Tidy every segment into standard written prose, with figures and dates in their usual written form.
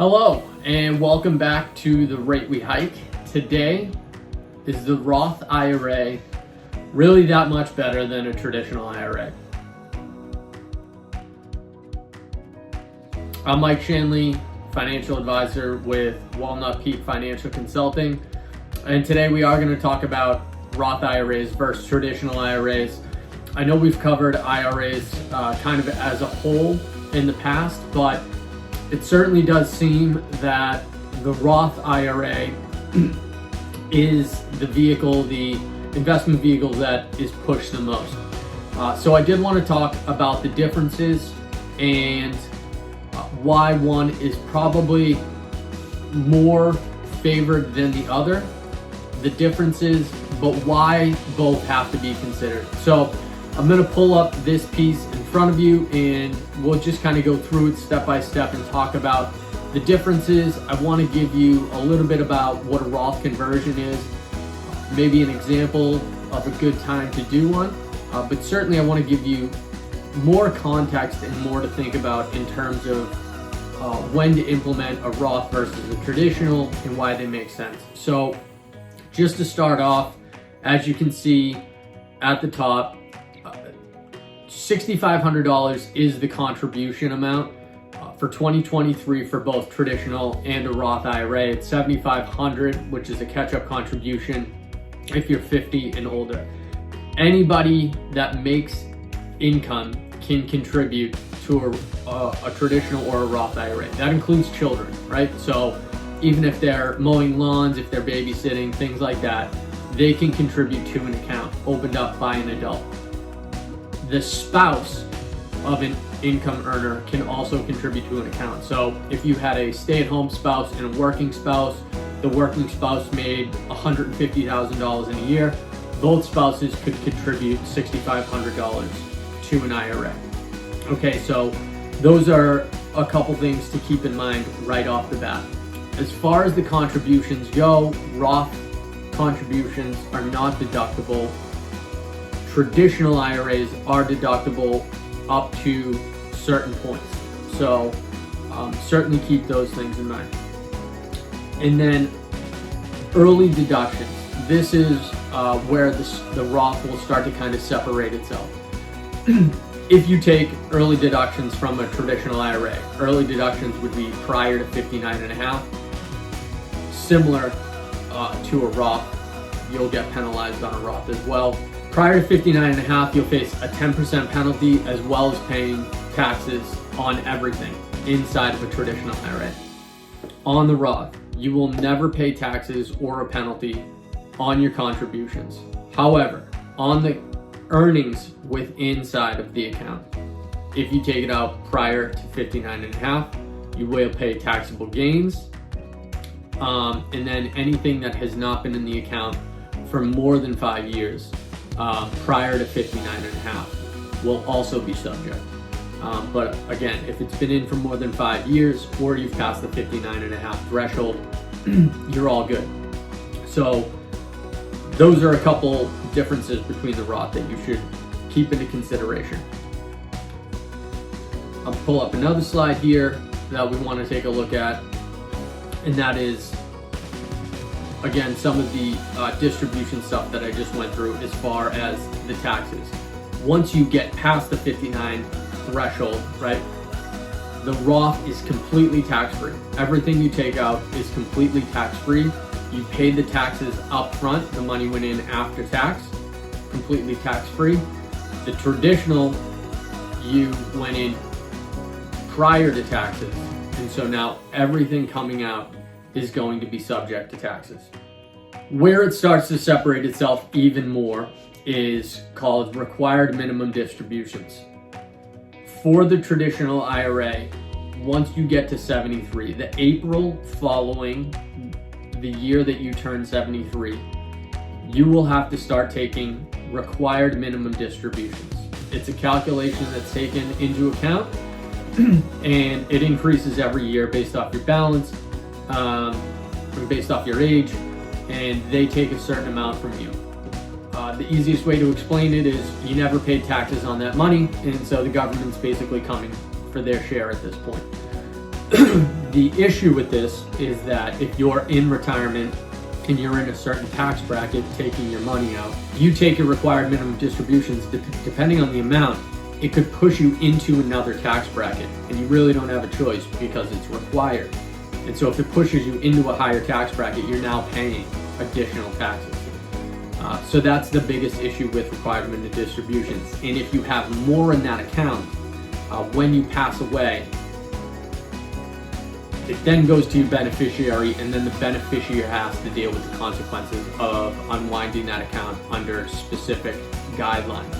Hello, and welcome back to The Rate We Hike. Today is the Roth IRA really that much better than a traditional IRA? I'm Mike Shanley, financial advisor with Walnut Peak Financial Consulting, and today we are going to talk about Roth IRAs versus traditional IRAs. I know we've covered IRAs kind of as a whole in the past, but it certainly does seem that the Roth IRA is the vehicle, the investment vehicle that is pushed the most. So I did want to talk about the differences and why one is probably more favored than the other, the differences, but why both have to be considered. So I'm going to pull up this piece in front of you and we'll just kind of go through it step by step and talk about the differences. I want to give you a little bit about what a Roth conversion is, maybe an example of a good time to do one, but certainly I want to give you more context and more to think about in terms of when to implement a Roth versus a traditional and why they make sense. So just to start off, as you can see at the top, $6,500 is the contribution amount for 2023 for both traditional and a Roth IRA. It's $7,500, which is a catch-up contribution if you're 50 and older. Anybody that makes income can contribute to a traditional or a Roth IRA. That includes children, right? So even if they're mowing lawns, if they're babysitting, things like that, they can contribute to an account opened up by an adult. The spouse of an income earner can also contribute to an account. So if you had a stay-at-home spouse and a working spouse, the working spouse made $150,000 in a year, both spouses could contribute $6,500 to an IRA. Okay, so those are a couple things to keep in mind right off the bat. As far as the contributions go, Roth contributions are not deductible. Traditional IRAs are deductible up to certain points. So certainly keep those things in mind. And then early deductions. This is where the Roth will start to kind of separate itself. If you take early deductions from a traditional IRA, early deductions would be prior to 59.5. Similar to a Roth, you'll get penalized on a Roth as well. Prior to 59.5, you'll face a 10% penalty as well as paying taxes on everything inside of a traditional IRA. On the Roth, you will never pay taxes or a penalty on your contributions. However, on the earnings inside of the account, if you take it out prior to 59.5, you will pay taxable gains. And then anything that has not been in the account for more than 5 years prior to 59.5 will also be subject. But again, if it's been in for more than 5 years or you've passed the 59.5 threshold, you're all good. So those are a couple differences between the Roth that you should keep into consideration. I'll pull up another slide here that we want to take a look at, and that is, again, some of the distribution stuff that I just went through as far as the taxes. Once you get past the 59 threshold, right, the Roth is completely tax-free. Everything you take out is completely tax-free. You paid the taxes up front, the money went in after tax, completely tax-free. The traditional, you went in prior to taxes, and so now everything coming out is going to be subject to taxes. Where it starts to separate itself even more is called required minimum distributions. For the traditional IRA, once you get to 73, the April following the year that you turn 73, you will have to start taking required minimum distributions. It's a calculation that's taken into account and it increases every year based off your balance, based off your age, and they take a certain amount from you. The easiest way to explain it is you never paid taxes on that money, and so the government's basically coming for their share at this point. The issue with this is that if you're in retirement and you're in a certain tax bracket taking your money out, you take your required minimum distributions, depending on the amount, it could push you into another tax bracket, and you really don't have a choice because it's required. And so if it pushes you into a higher tax bracket, you're now paying additional taxes. So that's the biggest issue with required minimum distributions. And if you have more in that account, when you pass away, it then goes to your beneficiary, and then the beneficiary has to deal with the consequences of unwinding that account under specific guidelines.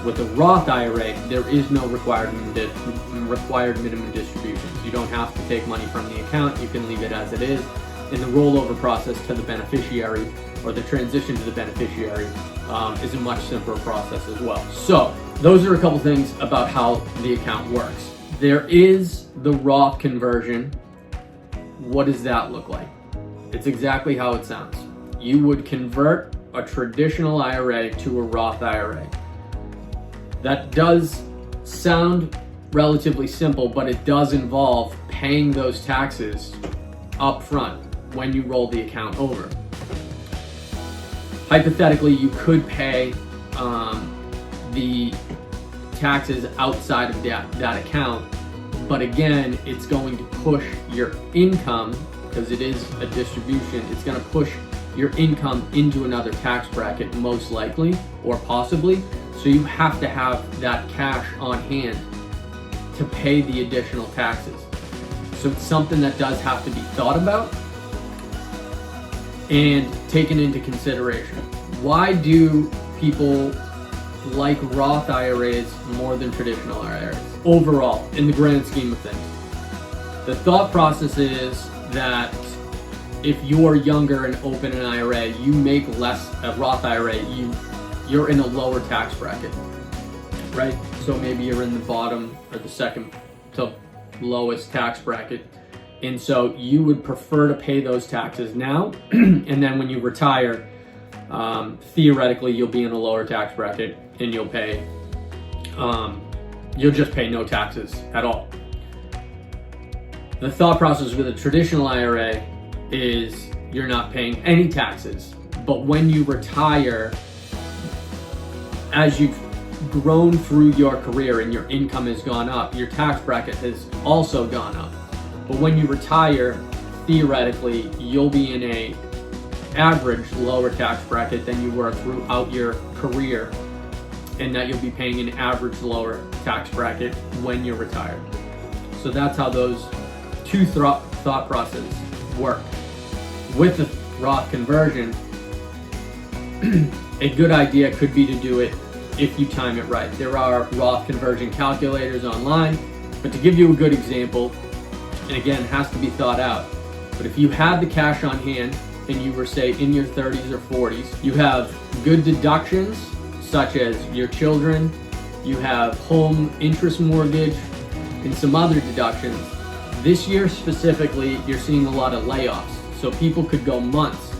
With a Roth IRA, there is no required minimum distributions. You don't have to take money from the account. You can leave it as it is. And the rollover process to the beneficiary, or the transition to the beneficiary, is a much simpler process as well. So those are a couple things about how the account works. There is the Roth conversion. What does that look like? It's exactly how it sounds. You would convert a traditional IRA to a Roth IRA. That does sound relatively simple, but it does involve paying those taxes up front when you roll the account over. Hypothetically, you could pay the taxes outside of that account, but again, it's going to push your income, because it is a distribution, it's going to push your income into another tax bracket, most likely, or possibly. So you have to have that cash on hand to pay the additional taxes. So it's something that does have to be thought about and taken into consideration. Why do people like Roth IRAs more than traditional IRAs? Overall, in the grand scheme of things, the thought process is that if you're younger and open an IRA, you make less. A Roth IRA, you're in a lower tax bracket, right? So maybe you're in the bottom or the second to lowest tax bracket, and so you would prefer to pay those taxes now, and then when you retire, theoretically you'll be in a lower tax bracket and you'll just pay no taxes at all. The thought process with a traditional IRA is you're not paying any taxes, but when you retire, as you've grown through your career and your income has gone up, your tax bracket has also gone up. But when you retire, theoretically, you'll be in a average lower tax bracket than you were throughout your career, and that you'll be paying an average lower tax bracket when you're retired. So that's how those two thought processes work. With the Roth conversion, a good idea could be to do it if you time it right. There are Roth conversion calculators online, but to give you a good example, and again, it has to be thought out, but if you had the cash on hand and you were, say, in your 30s or 40s, you have good deductions such as your children, you have home interest mortgage, and some other deductions. This year specifically, you're seeing a lot of layoffs, so people could go months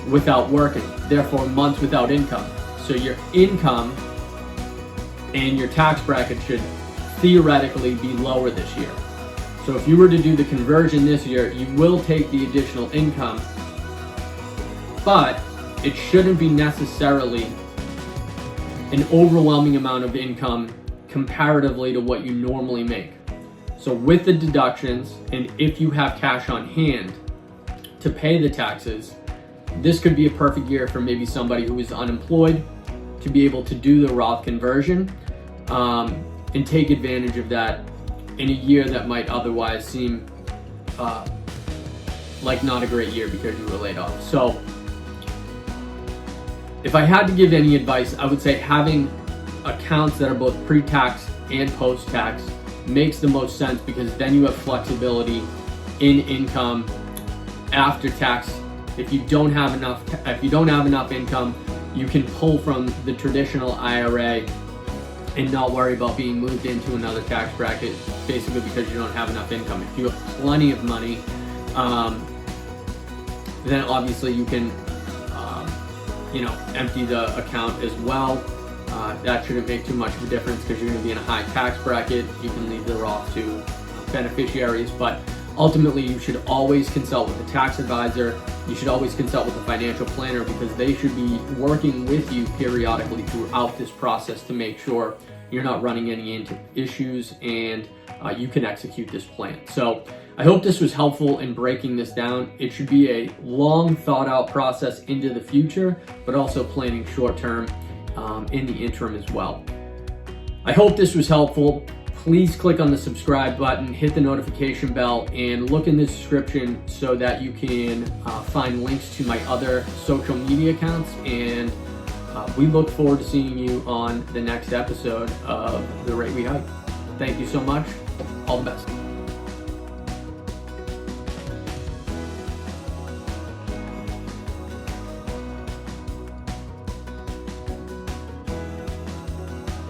without working, therefore months without income. So your income and your tax bracket should theoretically be lower this year. So if you were to do the conversion this year, you will take the additional income, but it shouldn't be necessarily an overwhelming amount of income comparatively to what you normally make. So with the deductions, and if you have cash on hand to pay the taxes, this could be a perfect year for maybe somebody who is unemployed to be able to do the Roth conversion and take advantage of that in a year that might otherwise seem like not a great year because you were laid off. So if I had to give any advice, I would say having accounts that are both pre-tax and post-tax makes the most sense, because then you have flexibility in income after tax. If you don't have enough income, you can pull from the traditional IRA and not worry about being moved into another tax bracket, basically because you don't have enough income. If you have plenty of money, then obviously you can empty the account as well. That shouldn't make too much of a difference because you're going to be in a high tax bracket. You can leave the Roth to beneficiaries, but Ultimately, you should always consult with a tax advisor. You should always consult with a financial planner, because they should be working with you periodically throughout this process to make sure you're not running any into issues and you can execute this plan. So I hope this was helpful in breaking this down. It should be a long thought out process into the future, but also planning short term in the interim as well. I hope this was helpful. Please click on the subscribe button, hit the notification bell, and look in the description so that you can find links to my other social media accounts. And we look forward to seeing you on the next episode of The Rate We Hike. Thank you so much. All the best.